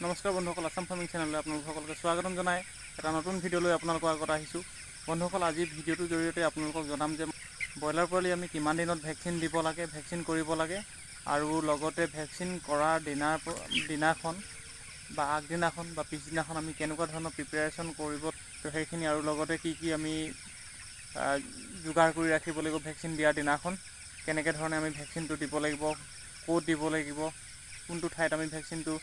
নমস্কাৰ বন্ধুসকল, আসাম ফাৰ্মিং চেনেললৈ আপোনালোক সকলোকে স্বাগতম জনাই এটা নতুন ভিডিঅ' লৈ আপোনালোকৰ আগত আহিছোঁ। বন্ধুসকল, আজি ভিডিঅ'টোৰ জৰিয়তে আপোনালোকক জনাম যে ব্ৰইলাৰ পোৱালি আমি কিমান দিনত ভেকচিন দিব লাগে, ভেকচিন কৰিব লাগে, আৰু লগতে ভেকচিন কৰাৰ দিনাখন বা আগদিনাখন বা পিছদিনাখন আমি কেনেকুৱা ধৰণৰ প্ৰিপেৰেশ্যন কৰিব সেইখিনি, আৰু লগতে কি কি আমি যোগাৰ কৰি ৰাখিব লাগিব ভেকচিন দিয়াৰ দিনাখন, কেনেকৈ ধৰণে আমি ভেকচিনটো দিব লাগিব, ক'ত দিব লাগিব, কোনটো ঠাইত আমি ভেকচিনটো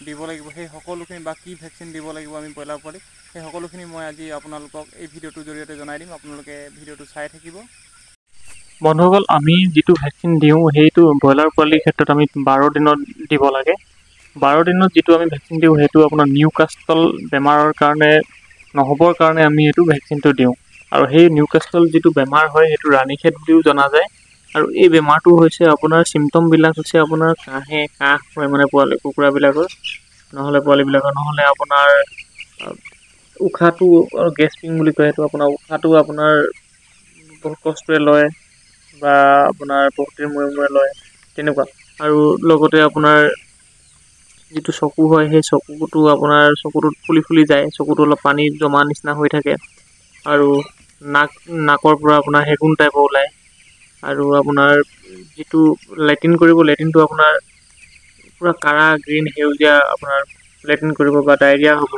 দিব লাগিব, সেই সকলোখিনি বা কি ভেকচিন দিব লাগিব আমি ব্ৰইলাৰ পোৱালি, সেই সকলোখিনি মই আজি আপোনালোকক এই ভিডিঅ'টোৰ জৰিয়তে জনাই দিম। আপোনালোকে ভিডিঅ'টো চাই থাকিব। বন্ধুসকল, আমি যিটো ভেকচিন দিওঁ সেইটো ব্ৰইলাৰ পোৱালিৰ ক্ষেত্ৰত আমি 12 দিনত দিব লাগে। 12 দিনত যিটো আমি ভেকচিন দিওঁ সেইটো আপোনাৰ নিউকাষ্টল বেমাৰৰ কাৰণে নহ'বৰ কাৰণে আমি এইটো ভেকচিনটো দিওঁ। আৰু সেই নিউকাষ্টল যিটো বেমাৰ হয় সেইটো ৰাণীখেত বুলিও জনা যায়। আৰু এই বেমাৰটো হৈছে আপোনাৰ চিমটমবিলাক হৈছে আপোনাৰ কাহ হয় মানে কুকুৰাবিলাকৰ, নহ'লে পোৱালিবিলাকৰ, নহ'লে আপোনাৰ উশাহটো গেছপিং বুলি কয়, সেইটো আপোনাৰ উশাহটো আপোনাৰ বহুত কষ্টৰে লয় বা আপোনাৰ বহুত দিন মূৰে লয় তেনেকুৱা। আৰু লগতে আপোনাৰ যিটো চকু হয় সেই চকুটো আপোনাৰ চকুটোত ফুলি যায়, চকুটো অলপ পানী জমা নিচিনা হৈ থাকে, আৰু নাকৰ পৰা আপোনাৰ হেগুন টাইপৰ ওলায়, আৰু আপোনাৰ যিটো লেট্ৰিনটো আপোনাৰ পুৰা কাৰা গ্ৰীণ সেউজীয়া আপোনাৰ লেট্ৰিন কৰিব বা ডায়েৰিয়া হ'ব,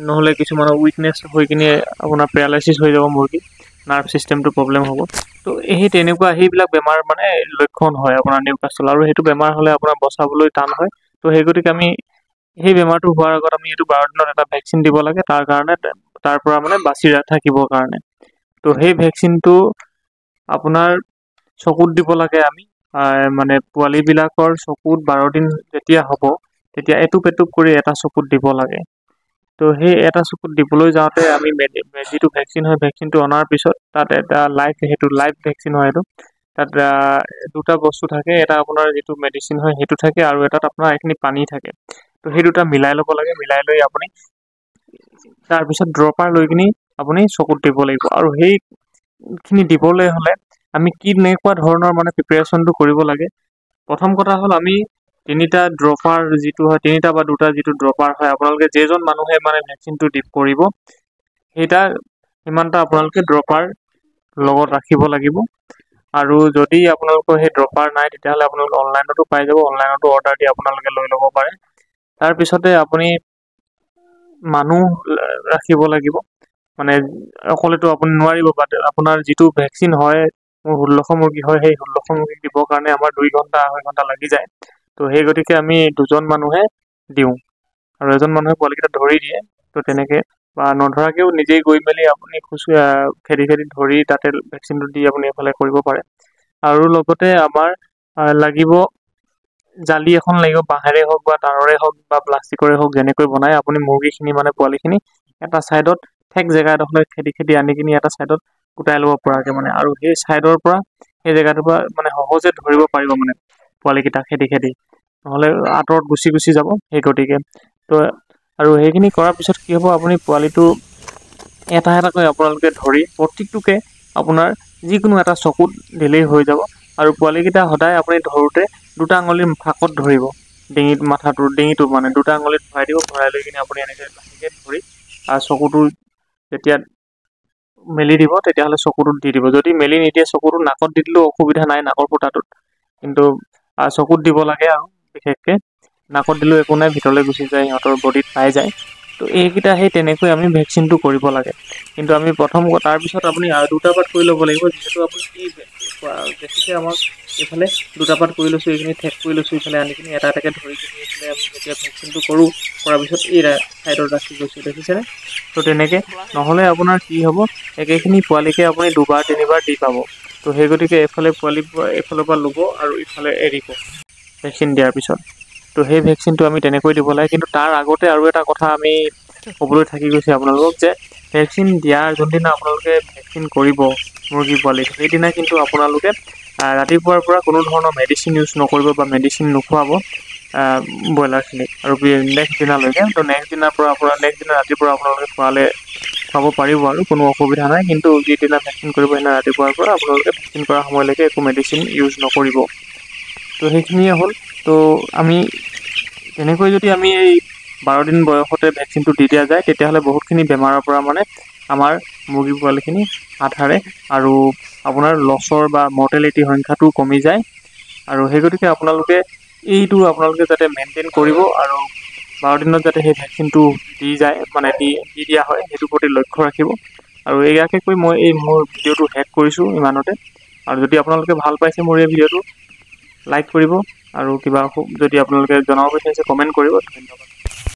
নহ'লে কিছুমানৰ উইকনেছ হৈ কিনে আপোনাৰ পেৰালাইচিছ হৈ যাব মুৰ্গী, নাৰ্ভ ছিষ্টেমটো প্ৰব্লেম হ'ব। তো তেনেকুৱা সেইবিলাক বেমাৰ মানে লক্ষণ হয় আপোনাৰ নিউকাষ্টল, আৰু সেইটো বেমাৰ হ'লে আপোনাৰ বচাবলৈ টান হয়। তো সেই গতিকে আমি সেই বেমাৰটো হোৱাৰ আগত আমি এইটো 12 দিনত এটা ভেকচিন দিব লাগে, তাৰ পৰা মানে বাচি থাকিবৰ কাৰণে। তো সেই ভেকচিনটো আপোনাৰ চকুত দিব লাগে আমি, মানে পোৱালিবিলাকৰ চকুত 12 দিন যেতিয়া হ'ব তেতিয়া এটুপ কৰি এটা চকুত দিব লাগে। তো সেই এটা চকুত দিবলৈ যাওঁতে আমি যিটো ভেকচিন হয় ভেকচিনটো অনাৰ পিছত তাত এটা লাইভ ভেকচিন হয়, এইটো তাত দুটা বস্তু থাকে, এটা আপোনাৰ যিটো মেডিচিন হয় সেইটো থাকে, আৰু এটাত আপোনাৰ এইখিনি পানী থাকে। তো সেই দুটা মিলাই ল'ব লাগে, মিলাই লৈ আপুনি তাৰপিছত ড্ৰপাৰ লৈ কিনি আপুনি চকুত দিব লাগিব। আৰু সেইখিনি দিবলৈ হ'লে আমি কেনেকুৱা ধৰণৰ মানে প্ৰিপেৰেশ্যনটো কৰিব লাগে। প্ৰথম কথা হ'ল আমি তিনিটা বা দুটা যিটো ড্ৰপাৰ হয়, আপোনালোকে যেইজন মানুহে মানে ভেকচিনটো কৰিব সিমানটা আপোনালোকে ড্ৰপাৰ লগত ৰাখিব লাগিব। আৰু যদি আপোনালোকৰ সেই ড্ৰপাৰ নাই তেতিয়াহ'লে আপোনালোকে অনলাইনতো পাই যাব, অনলাইনতো অৰ্ডাৰ দি আপোনালোকে লৈ ল'ব পাৰে। তাৰপিছতে আপুনি মানুহ ৰাখিব লাগিব, মানে অকলেতো আপুনি নোৱাৰিব, বাট আপোনাৰ যিটো ভেকচিন হয়, মোৰ 1600 মুৰ্গী হয়, সেই 1600 মুৰ্গীক দিবৰ কাৰণে আমাৰ 2 ঘণ্টা 2.5 ঘণ্টা লাগি যায়। তো সেই গতিকে আমি 2জন মানুহে দিওঁ, আৰু এজন মানুহে পোৱালিকেইটা ধৰি দিয়ে। তো তেনেকৈ বা নধৰাকৈও নিজেই গৈ মেলি আপুনি খেদি ধৰি তাতে ভেকচিনটো দি আপুনি এইফালে কৰিব পাৰে। আৰু লগতে আমাৰ লাগিব জালি এখন লাগিব, বাঁহেৰে হওক বা তাৰৰে হওক বা প্লাষ্টিকৰে হওক, যেনেকৈ বনাই আপুনি মুৰ্গীখিনি মানে পোৱালিখিনি এটা ছাইডত ঠেক জেগা এডোখৰলৈ খেদি আনি কিনি এটা ছাইডত গোটাই ল'ব পৰাকৈ, মানে আৰু সেই ছাইডৰ পৰা সেই জেগাটোৰ পৰা মানে সহজে ধৰিব পাৰিব মানে পোৱালিকেইটা খেদি, নহ'লে আঁতৰত গুচি যাব। সেই গতিকে তো আৰু সেইখিনি কৰাৰ পিছত কি হ'ব, আপুনি পোৱালিটো এটা এটাকৈ আপোনালোকে ধৰি প্ৰত্যেকটোকে আপোনাৰ যিকোনো এটা চকুত দিলেই হৈ যাব। আৰু পোৱালিকেইটা সদায় আপুনি ধৰোঁতে 2টা আঙুলিৰ ফাকত ধৰিব, ডিঙিটো মানে 2টা আঙুলিত ভৰাই দিব, ভৰাই লৈ কিনে আপুনি এনেকৈ লাহেকৈ ধৰি চকুটো যেতিয়া মেলি দিব তেতিয়াহ'লে চকুটোত দি দিব। যদি মেলি নিদিয়ে চকুটো নাকত দি দিলেও অসুবিধা নাই, নাকৰ ফুটাটোত, কিন্তু চকুত দিব লাগে। আৰু বিশেষকৈ নাকত দিলেও একো নাই, ভিতৰলৈ গুচি যায়, সিহঁতৰ বডিত পাই যায়। তো এইকেইটা তেনেকৈ আমি ভেকচিনটো কৰিব লাগে। কিন্তু আমি তাৰপিছত আপুনি আৰু 2টা পাৰ্ট কৰি ল'ব লাগিব, যিহেতু আপুনি দেখিছে আমাক এইফালে 2টা পাৰ্ট কৰি লৈছোঁ, এইখিনি ঠেক কৰি লৈছোঁ, এইফালে আনি কিনি এটা এটাকৈ ধৰি কিনি এইফালে আমি যেতিয়া ভেকচিনটো কৰাৰ পিছত এই ছাইডত ৰাখি গৈছোঁ, দেখিছেনে? তো তেনেকৈ নহ'লে আপোনাৰ কি হ'ব, একেখিনি পোৱালিকে আপুনি 2বাৰ 3বাৰ দি পাব। তো সেই গতিকে এইফালৰ পৰা ল'ব আৰু ইফালে এৰিব ভেকচিন দিয়াৰ পিছত। তো সেই ভেকচিনটো আমি তেনেকৈ দিব লাগে। কিন্তু তাৰ আগতে আৰু এটা কথা আমি ক'বলৈ থাকি গৈছে আপোনালোকক, যে ভেকচিন দিয়াৰ যোনদিনা আপোনালোকে ভেকচিন কৰিব মুৰ্গী পোৱালিক, সেইদিনা কিন্তু আপোনালোকে ৰাতিপুৱাৰ পৰা কোনো ধৰণৰ মেডিচিন ইউজ নকৰিব বা মেডিচিন নোখোৱাব ব্ৰইলাৰখিনিক, আৰু নেক্সট দিনালৈকে। তো নেক্সট দিনা ৰাতিৰ পৰা আপোনালোকে খুৱাব পাৰিব আৰু কোনো অসুবিধা নাই। কিন্তু যিদিনা ভেকচিন কৰিব সেইদিনা ৰাতিপুৱাৰ পৰা আপোনালোকে ভেকচিন কৰা সময়লৈকে একো মেডিচিন ইউজ নকৰিব। তো সেইখিনিয়ে হ'ল। তো আমি এনেকৈ যদি আমি এই 12 দিন বয়সতে ভেকচিনটো দি দিয়া যায় তেতিয়াহ'লে বহুতখিনি বেমাৰৰ পৰা মানে আমাৰ মুৰ্গী পোৱালিখিনি হাত সাৰে আৰু আপোনাৰ লছৰ বা মৰ্টেলিটি সংখ্যাটো কমি যায়। আৰু সেই গতিকে আপোনালোকে যাতে মেইনটেইন কৰিব আৰু 12 দিনত যাতে সেই ভেকচিনটো দি যায় মানে দি দিয়া হয় সেইটোৰ প্ৰতি লক্ষ্য ৰাখিব। আৰু ইয়াকে কৈ মই এই মোৰ ভিডিঅ'টো শেষ কৰিছোঁ ইমানতে। আৰু যদি আপোনালোকে ভাল পাইছে মোৰ এই ভিডিঅ'টো লাইক কৰিব আৰু কিবা যদি আপোনালোকে জনাব বিচাৰিছে কমেণ্ট কৰিব। ধন্যবাদ।